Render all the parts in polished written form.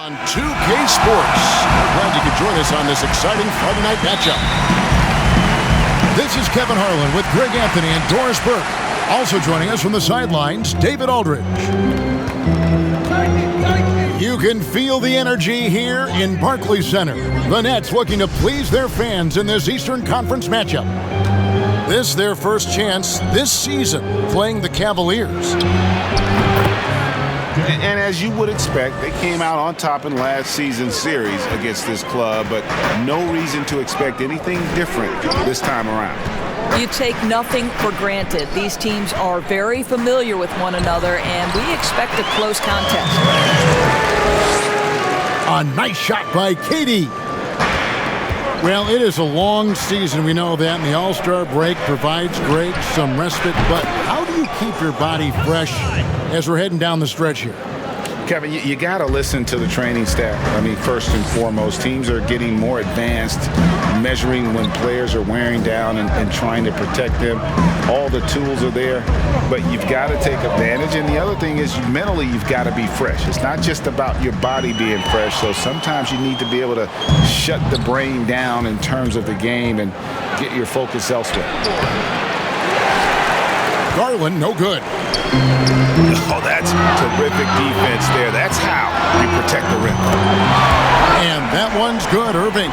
On 2K Sports. We're glad you could join us on this exciting Friday night matchup. This is Kevin Harlan with Greg Anthony and Doris Burke. Also joining us from the sidelines, David Aldridge. You can feel the energy here in Barclays Center. The Nets looking to please their fans in this Eastern Conference matchup. This their first chance this season playing the Cavaliers. And as you would expect, they came out on top in last season's series against this club, but no reason to expect anything different this time around. You take nothing for granted. These teams are very familiar with one another, and we expect a close contest. A nice shot by Katie. Well, it is a long season, we know that, and the All-Star break provides Greg some respite, but how do you keep your body fresh as we're heading down the stretch here? Kevin, you got to listen to the training staff. I mean, first and foremost, teams are getting more advanced, measuring when players are wearing down and trying to protect them. All the tools are there, but you've got to take advantage. And the other thing is, mentally, you've got to be fresh. It's not just about your body being fresh. So sometimes you need to be able to shut the brain down in terms of the game and get your focus elsewhere. Garland, no good. Oh, that's terrific defense there. That's how you protect the rim. And that one's good, Irving.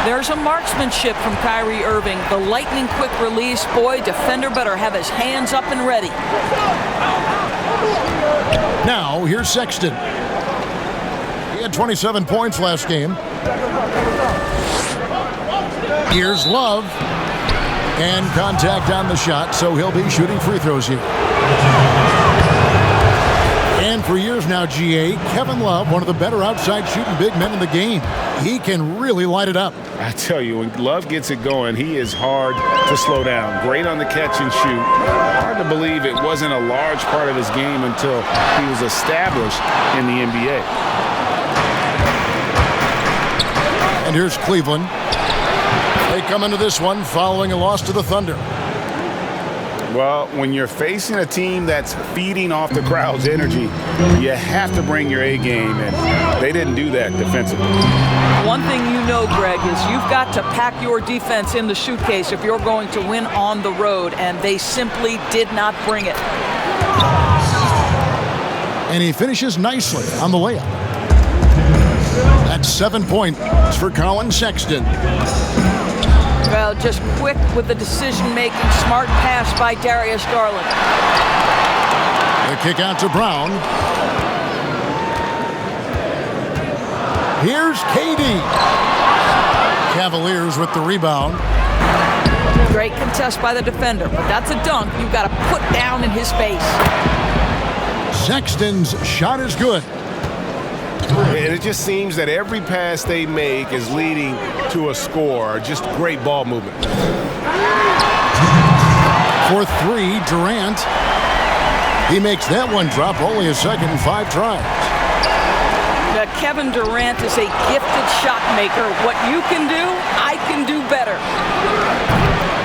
There's a marksmanship from Kyrie Irving. The lightning quick release. Boy, defender better have his hands up and ready. Now, here's Sexton. He had 27 points last game. Here's Love. And contact on the shot, so he'll be shooting free throws here. And for years now, GA, Kevin Love, one of the better outside shooting big men in the game. He can really light it up. I tell you, when Love gets it going, he is hard to slow down. Great on the catch and shoot. Hard to believe it wasn't a large part of his game until he was established in the NBA. And here's Cleveland. They come into this one following a loss to the Thunder. Well, when you're facing a team that's feeding off the crowd's energy, you have to bring your A game, and they didn't do that defensively. One thing you know, Greg, is you've got to pack your defense in the suitcase if you're going to win on the road, and they simply did not bring it. And he finishes nicely on the layup. That's 7 points for Colin Sexton. Well, just quick with the decision-making, smart pass by Darius Garland. The kick out to Brown. Here's Katie. Cavaliers with the rebound. Great contest by the defender, but that's a dunk you've got to put down in his face. Sexton's shot is good. And it just seems that every pass they make is leading to a score. Just great ball movement. For three, Durant. He makes that one drop, only a second and 5 tries. Kevin Durant is a gifted shot maker. What you can do, I can do better.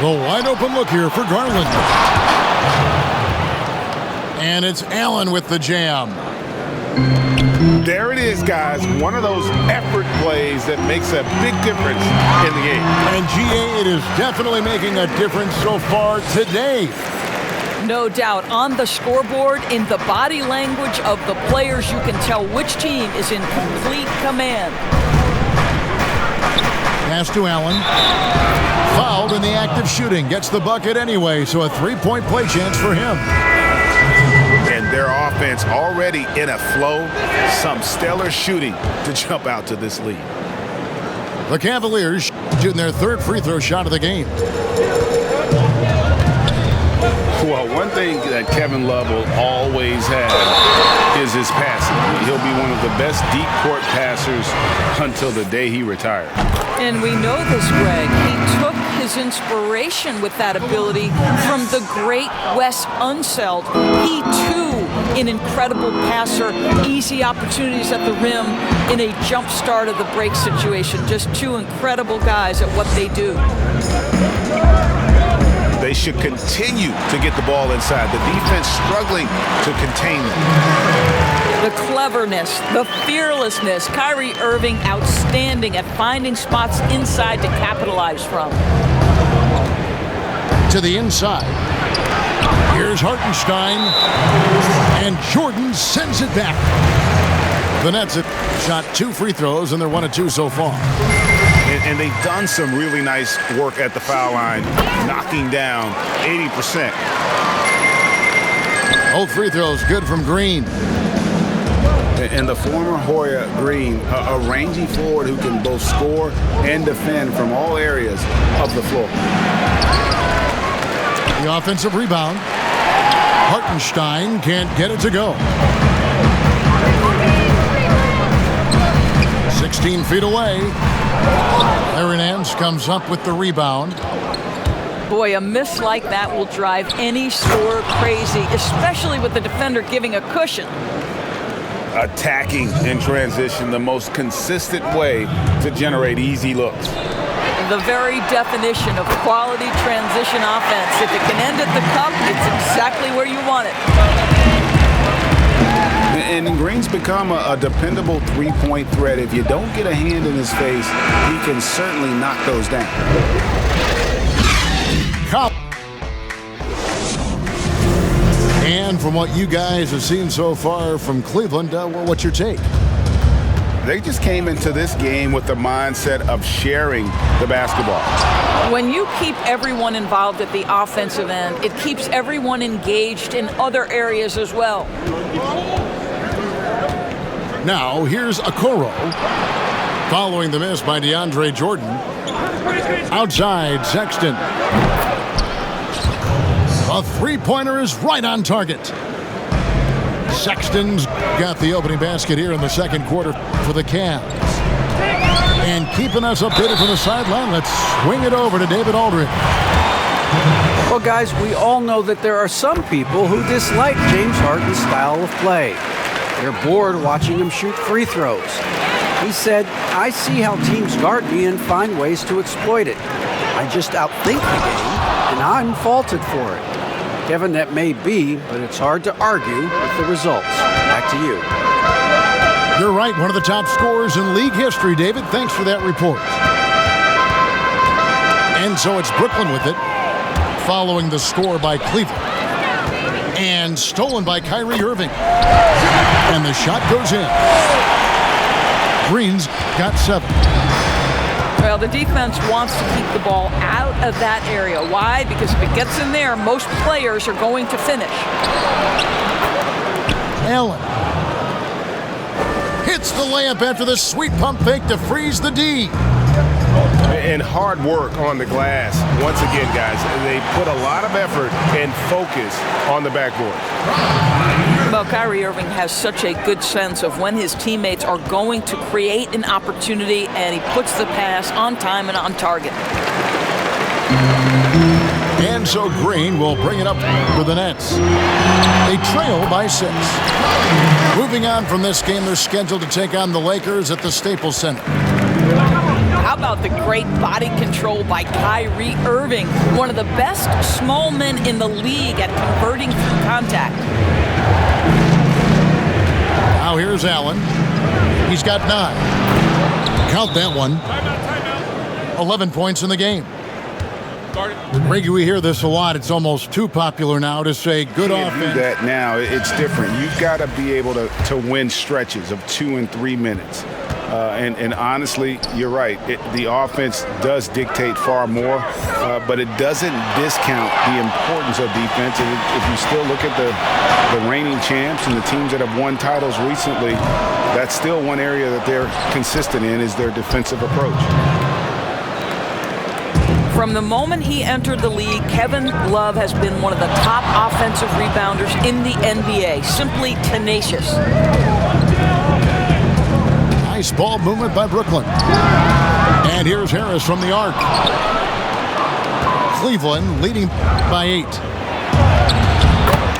The wide open look here for Garland. And it's Allen with the jam. There it is, guys. One of those effort plays that makes a big difference in the game. And GA, it is definitely making a difference so far today. No doubt. On the scoreboard, in the body language of the players, you can tell which team is in complete command. Pass to Allen. Fouled in the act of shooting. Gets the bucket anyway, so a 3-point play chance for him. And their offense already in a flow. Some stellar shooting to jump out to this lead. The Cavaliers shooting their 3rd free throw shot of the game. Well, one thing that Kevin Love will always have is his passing. He'll be one of the best deep court passers until the day he retires. And we know this, Greg. He took his inspiration with that ability from the great Wes Unseld. He, too, an incredible passer, easy opportunities at the rim in a jump start of the break situation. Just two incredible guys at what they do. They should continue to get the ball inside. The defense struggling to contain them. The cleverness, the fearlessness. Kyrie Irving outstanding at finding spots inside to capitalize from. To the inside. Here's Hartenstein. And Jordan sends it back. The Nets have shot 2 free throws, and they're 1 of 2 so far. And they've done some really nice work at the foul line, knocking down 80%. Both free throws good from Green. And the former Hoya Green, a rangy forward who can both score and defend from all areas of the floor. The offensive rebound. Hartenstein can't get it to go. 16 feet away. Larry Nance comes up with the rebound. Boy, a miss like that will drive any scorer crazy, especially with the defender giving a cushion. Attacking in transition, the most consistent way to generate easy looks. The very definition of quality transition offense. If it can end at the cup, it's exactly where you want it. And Green's become a dependable three-point threat. If you don't get a hand in his face, he can certainly knock those down. And from what you guys have seen so far from Cleveland, what's your take? They just came into this game with the mindset of sharing the basketball. When you keep everyone involved at the offensive end, it keeps everyone engaged in other areas as well. Now, here's Okoro. Following the miss by DeAndre Jordan. Outside, Sexton. A three-pointer is right on target. Sexton's got the opening basket here in the second quarter for the Cavs. And keeping us updated from the sideline, let's swing it over to David Aldridge. Well, guys, we all know that there are some people who dislike James Harden's style of play. They're bored watching him shoot free throws. He said, "I see how teams guard me and find ways to exploit it. I just outthink the game, and I'm faulted for it." Kevin, that may be, but it's hard to argue with the results. Back to you. You're right, one of the top scorers in league history, David. Thanks for that report. And so it's Brooklyn with it, following the score by Cleveland. And stolen by Kyrie Irving. And the shot goes in. Green's got 7. Well, the defense wants to keep the ball out of that area. Why? Because if it gets in there, most players are going to finish. Allen hits the layup after the sweet pump fake to freeze the D. And hard work on the glass. Once again, guys, they put a lot of effort and focus on the backboard. Well, Kyrie Irving has such a good sense of when his teammates are going to create an opportunity, and he puts the pass on time and on target. And so Green will bring it up for the Nets. They trail by 6. Moving on from this game, they're scheduled to take on the Lakers at the Staples Center. How about the great body control by Kyrie Irving, one of the best small men in the league at converting through contact. Now here's Allen. He's got 9. Count that one. 11 points in the game. Reggie, we hear this a lot. It's almost too popular now to say good offense. Do that now. It's different. You've got to be able to win stretches of 2 and 3 minutes. And honestly, you're right. The offense does dictate far more, but it doesn't discount the importance of defense. And if you still look at the reigning champs and the teams that have won titles recently, that's still one area that they're consistent in, is their defensive approach. From the moment he entered the league, Kevin Love has been one of the top offensive rebounders in the NBA. Simply tenacious. Nice ball movement by Brooklyn. And here's Harris from the arc. Cleveland leading by 8.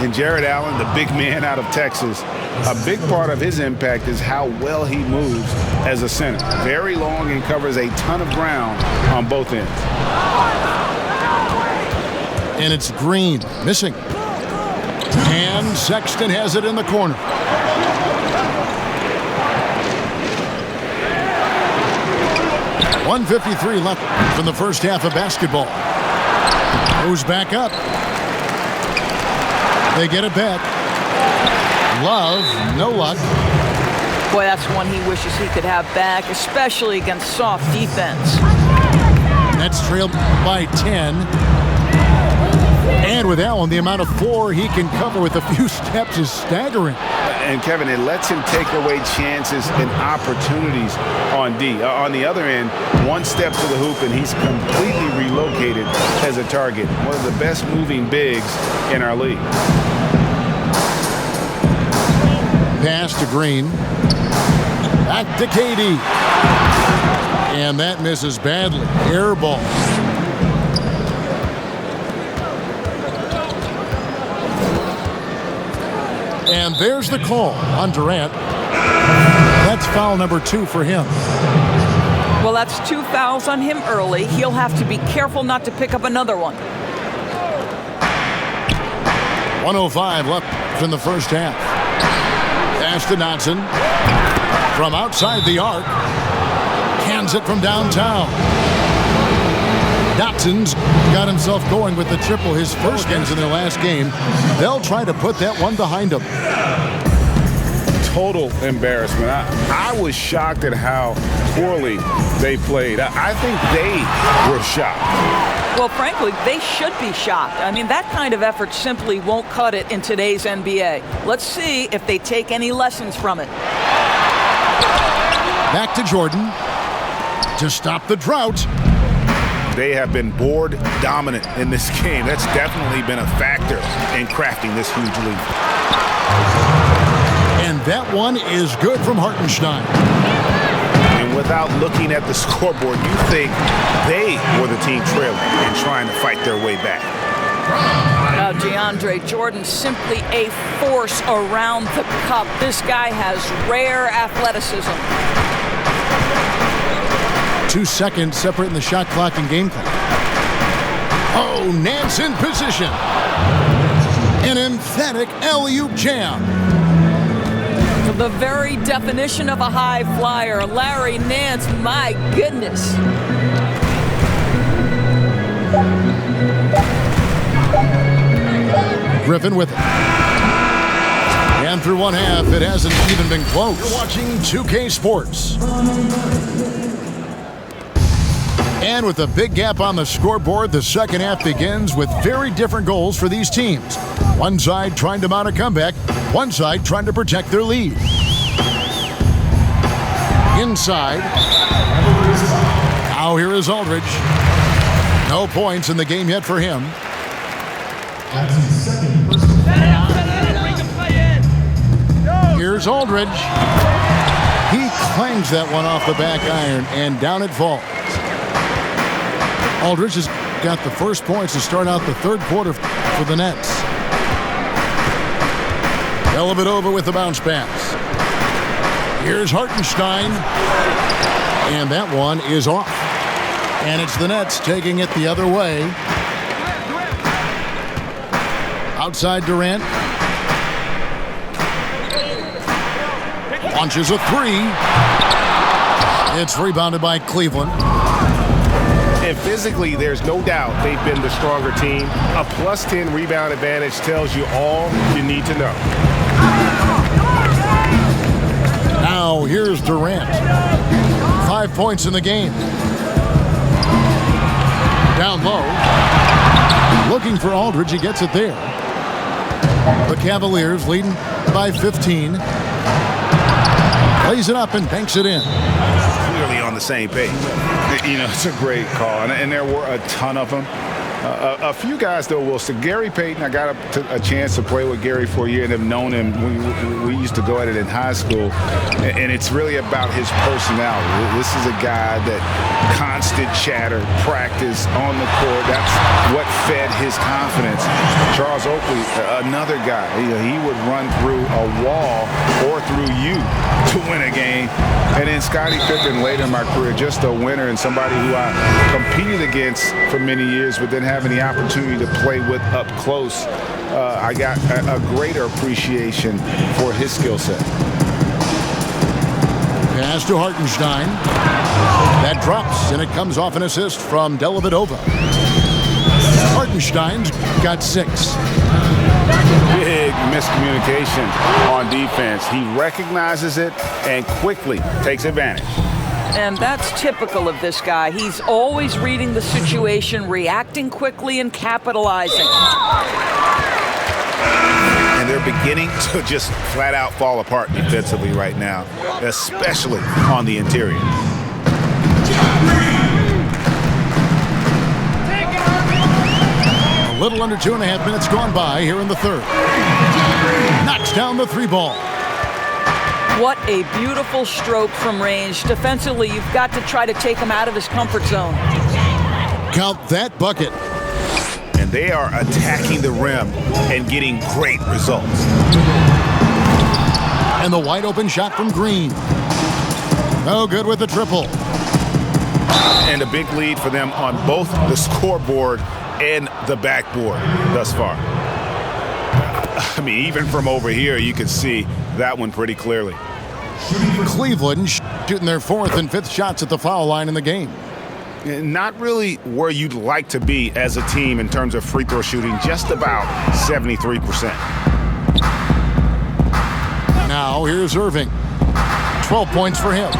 And Jared Allen, the big man out of Texas, a big part of his impact is how well he moves as a center. Very long and covers a ton of ground on both ends. And it's Green missing. And Sexton has it in the corner. 1:53 left from the first half of basketball. Goes back up. They get it back. Love, no luck. Boy, that's one he wishes he could have back, especially against soft defense. Nets trailed by 10. And with that one, the amount of floor he can cover with a few steps is staggering. And Kevin, it lets him take away chances and opportunities on D. On the other end, one step to the hoop and he's completely relocated as a target. One of the best moving bigs in our league. Pass to Green. Back to Katie. And that misses badly. Air ball. And there's the call on Durant. That's foul number 2 for him. Well, that's 2 fouls on him early. He'll have to be careful not to pick up another one. 1:05 left in the first half. Pass to Dotson. From outside the arc. Cans it from downtown. Dotson's got himself going with the triple, his first games in their last game. They'll try to put that one behind them. Total embarrassment. I was shocked at how poorly they played. I think they were shocked. Well, frankly, they should be shocked. I mean, that kind of effort simply won't cut it in today's NBA. Let's see if they take any lessons from it. Back to Jordan to stop the drought. They have been board dominant in this game. That's definitely been a factor in crafting this huge lead. And that one is good from Hartenstein. And without looking at the scoreboard, you think they were the team trailing and trying to fight their way back. Now, DeAndre Jordan, simply a force around the cup. This guy has rare athleticism. 2 seconds separating the shot clock and game clock. Oh, Nance in position. An emphatic alley-oop jam. The very definition of a high flyer, Larry Nance, my goodness. Griffin with it. And through one half, it hasn't even been close. You're watching 2K Sports. And with a big gap on the scoreboard, the second half begins with very different goals for these teams. One side trying to mount a comeback, one side trying to protect their lead. Inside. Now here is Aldridge. No points in the game yet for him. Here's Aldridge. He clangs that one off the back iron, and down it falls. Aldridge has got the first points to start out the third quarter for the Nets. Dellavedova with the bounce pass. Here's Hartenstein. And that one is off. And it's the Nets taking it the other way. Outside Durant. Launches a three. It's rebounded by Cleveland. And physically, there's no doubt they've been the stronger team. A +10 rebound advantage tells you all you need to know. Now here's Durant. 5 points in the game. Down low. Looking for Aldridge. He gets it there. The Cavaliers leading by 15. Plays it up and banks it in. Clearly on the same page. You know, it's a great call, and there were a ton of them. A few guys, though, will say Gary Payton. I got a chance to play with Gary for a year and have known him. We used to go at it in high school, and it's really about his personality. This is a guy that constant chatter, practice on the court. That's what fed his confidence. Charles Oakley, another guy. He would run through a wall or through you to win a game. And then Scottie Pippen, later in my career, just a winner and somebody who I competed against for many years, but then having the opportunity to play with up close, I got a greater appreciation for his skill set. Pass to Hartenstein. That drops, and it comes off an assist from Dellavedova. Hartenstein's got 6. Big miscommunication on defense. He recognizes it and quickly takes advantage. And that's typical of this guy. He's always reading the situation, reacting quickly, and capitalizing. And they're beginning to just flat out fall apart defensively right now, especially on the interior. A little under 2.5 minutes gone by here in the third. Knocks down the 3 ball. What a beautiful stroke from range. Defensively, you've got to try to take him out of his comfort zone. Count that bucket. And they are attacking the rim and getting great results. And the wide open shot from Green. No good with the triple. And a big lead for them on both the scoreboard and the backboard thus far. I mean, even from over here, you can see that one pretty clearly. Cleveland shooting their 4th and 5th shots at the foul line in the game. Not really where you'd like to be as a team in terms of free throw shooting, just about 73%. Now here's Irving. 12 points for him.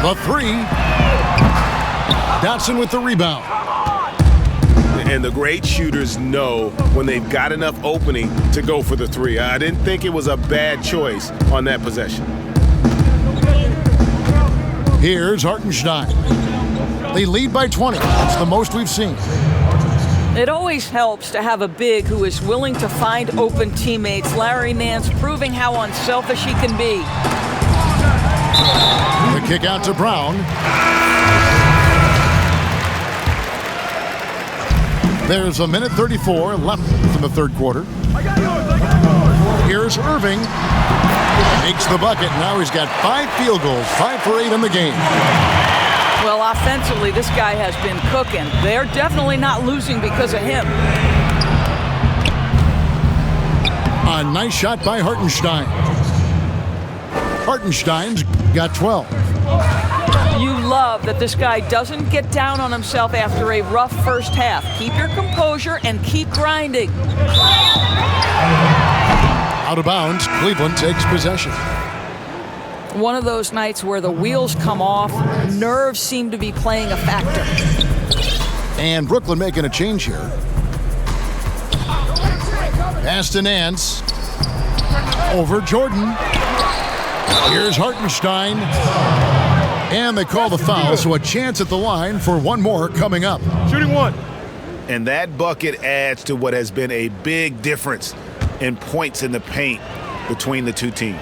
The 3. Dotson with the rebound. And the great shooters know when they've got enough opening to go for the 3. I didn't think it was a bad choice on that possession. Here's Hartenstein. They lead by 20. That's the most we've seen. It always helps to have a big who is willing to find open teammates. Larry Nance proving how unselfish he can be. The kick out to Brown. There's a minute 34 left in the third quarter. Here's Irving. Makes the bucket. Now he's got 5 field goals, 5 for 8 in the game. Well, offensively, this guy has been cooking. They're definitely not losing because of him. A nice shot by Hartenstein. Hartenstein's got 12. You love that this guy doesn't get down on himself after a rough first half. Keep your composure and keep grinding. Out of bounds, Cleveland takes possession. One of those nights where the wheels come off, nerves seem to be playing a factor. And Brooklyn making a change here. Pass to Nance. Over Jordan. Here's Hartenstein. And they call the foul, so a chance at the line for one more coming up. Shooting 1. And that bucket adds to what has been a big difference in points in the paint between the two teams.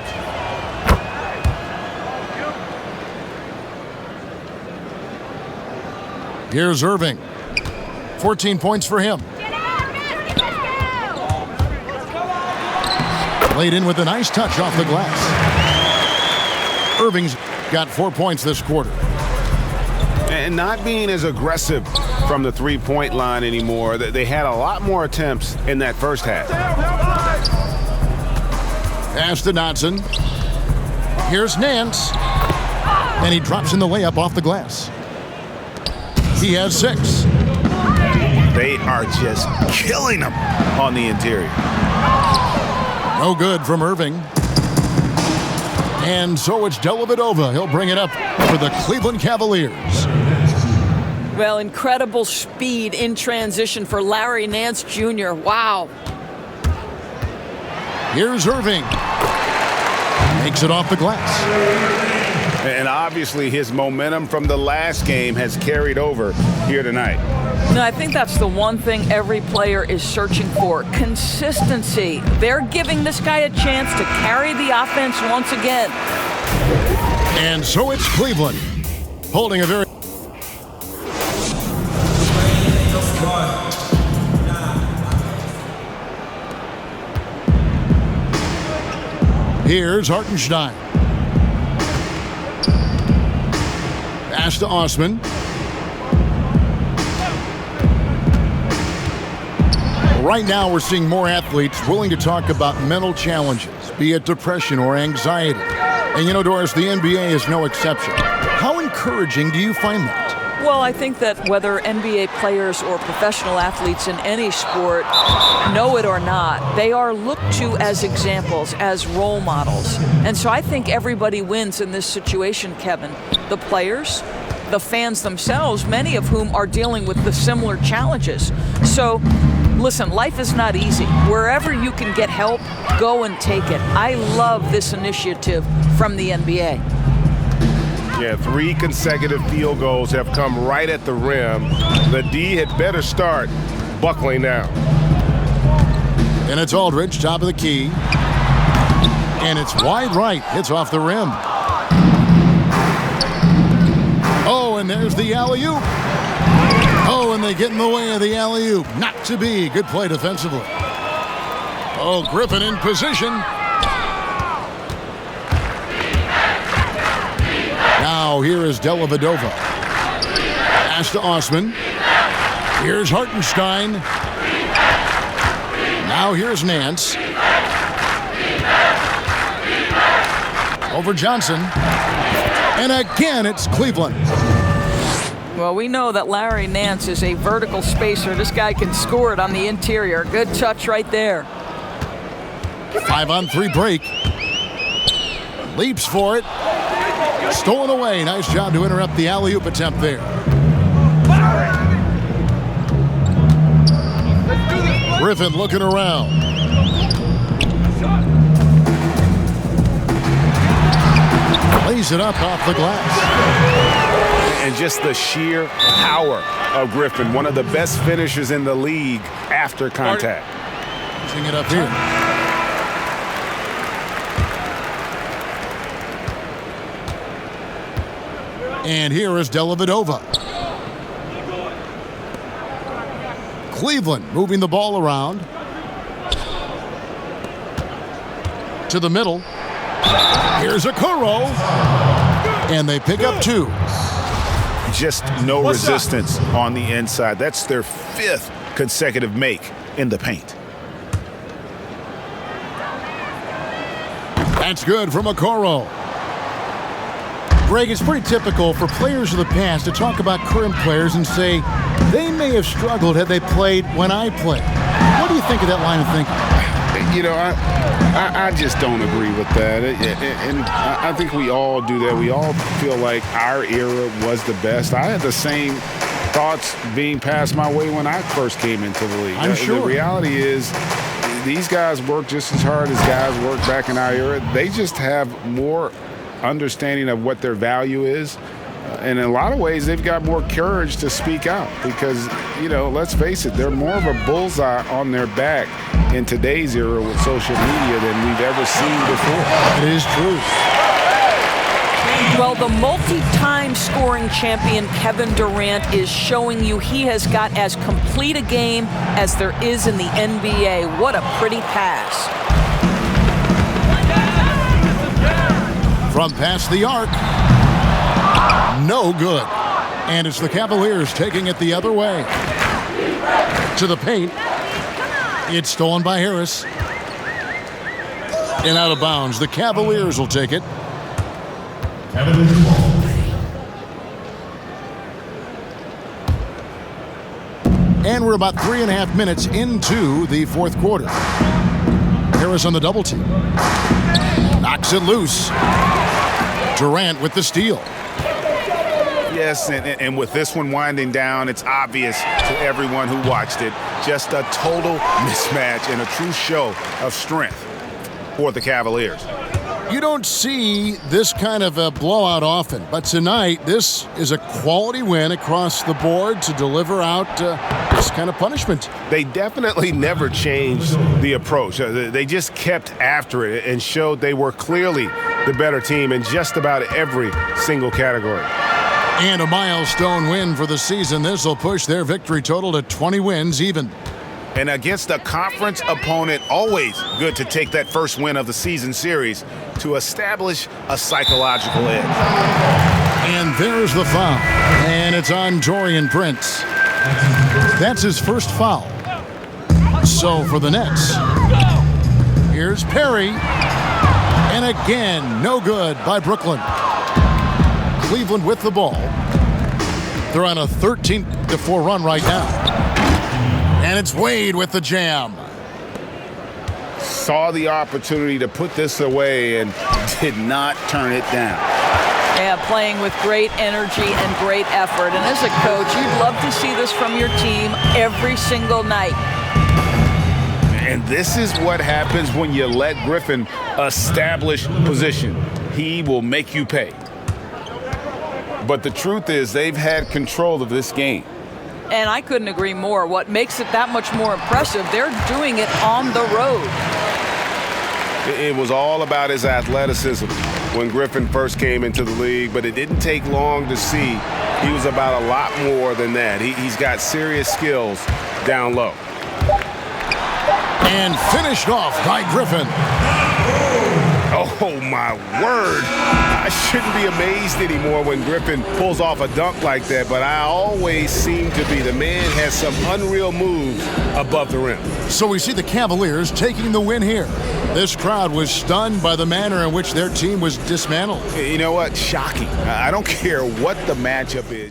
Here's Irving. 14 points for him. Laid in with a nice touch off the glass. Irving's got 4 points this quarter. And not being as aggressive from the three-point line anymore. They had a lot more attempts in that first half. Pass to Dotson. Here's Nance. And he drops in the layup off the glass. He has 6. They are just killing them on the interior. No good from Irving. And so it's Dellavedova. He'll bring it up for the Cleveland Cavaliers. Well, incredible speed in transition for Larry Nance Jr. Wow. Here's Irving. Makes it off the glass. And obviously his momentum from the last game has carried over here tonight. No, I think that's the one thing every player is searching for. Consistency. They're giving this guy a chance to carry the offense once again. And so it's Cleveland holding a very... Here's Hartenstein. Pass to Osman. Right now we're seeing more athletes willing to talk about mental challenges, be it depression or anxiety. And you know, Doris, the NBA is no exception. How encouraging do you find that? Well, I think that whether NBA players or professional athletes in any sport know it or not, they are looked to as examples, as role models. And so I think everybody wins in this situation, Kevin. The players, the fans themselves, many of whom are dealing with the similar challenges. So, listen, life is not easy. Wherever you can get help, go and take it. I love this initiative from the NBA. Yeah, 3 consecutive field goals have come right at the rim. The D had better start buckling now. And it's Aldridge, top of the key. And it's wide right. Hits off the rim. Oh, and there's the alley-oop. Oh, and they get in the way of the alley-oop. Not to be. Good play defensively. Oh, Griffin in position. Now here is Dellavedova. Pass to Osman. Here's Hartenstein. Now here's Nance. Over Johnson. And again, it's Cleveland. Well, we know that Larry Nance is a vertical spacer. This guy can score it on the interior. Good touch right there. 5-on-3 break. Leaps for it. Stolen away. Nice job to interrupt the alley-oop attempt there. Griffin looking around. Lays it up off the glass. And just the sheer power of Griffin, one of the best finishers in the league after contact. Pushing it up here. And here is Dellavedova. Cleveland moving the ball around. To the middle. Here's Okoro. And they pick up 2. Just no resistance on the inside. That's their 5th consecutive make in the paint. That's good from Okoro. Greg, it's pretty typical for players of the past to talk about current players and say they may have struggled had they played when I played. What do you think of that line of thinking? You know, I just don't agree with that. And I think we all do that. We all feel like our era was the best. I had the same thoughts being passed my way when I first came into the league. I'm sure. The reality is these guys work just as hard as guys worked back in our era. They just have more understanding of what their value is. And in a lot of ways, they've got more courage to speak out because, you know, let's face it, they're more of a bullseye on their back in today's era with social media than we've ever seen before. It is true. Well, the multi-time scoring champion Kevin Durant is showing you he has got as complete a game as there is in the NBA. What a pretty pass. From past the arc. No good. And it's the Cavaliers taking it the other way. To the paint. It's stolen by Harris. And out of bounds. The Cavaliers will take it. And we're about 3.5 minutes into the fourth quarter. Harris on the double team. Knocks it loose. Durant with the steal. Yes, and with this one winding down, it's obvious to everyone who watched it. Just a total mismatch and a true show of strength for the Cavaliers. You don't see this kind of a blowout often, but tonight this is a quality win across the board to deliver out this kind of punishment. They definitely never changed the approach. They just kept after it and showed they were clearly the better team in just about every single category. And a milestone win for the season. This will push their victory total to 20 wins even. And against a conference opponent, always good to take that first win of the season series to establish a psychological edge. And there's the foul. And it's on Taurean Prince. That's his first foul. So for the Nets, here's Perry. And again, no good by Brooklyn. Cleveland with the ball. They're on a 13-4 run right now. And it's Wade with the jam. Saw the opportunity to put this away and did not turn it down. Yeah, playing with great energy and great effort. And as a coach, you'd love to see this from your team every single night. And this is what happens when you let Griffin establish position. He will make you pay. But the truth is they've had control of this game. And I couldn't agree more. What makes it that much more impressive, they're doing it on the road. It was all about his athleticism when Griffin first came into the league, but it didn't take long to see he was about a lot more than that. He's got serious skills down low. And finished off by Griffin. Oh, my word. I shouldn't be amazed anymore when Griffin pulls off a dunk like that, but I always seem to be. The man has some unreal moves above the rim. So we see the Cavaliers taking the win here. This crowd was stunned by the manner in which their team was dismantled. You know what? Shocking. I don't care what the matchup is.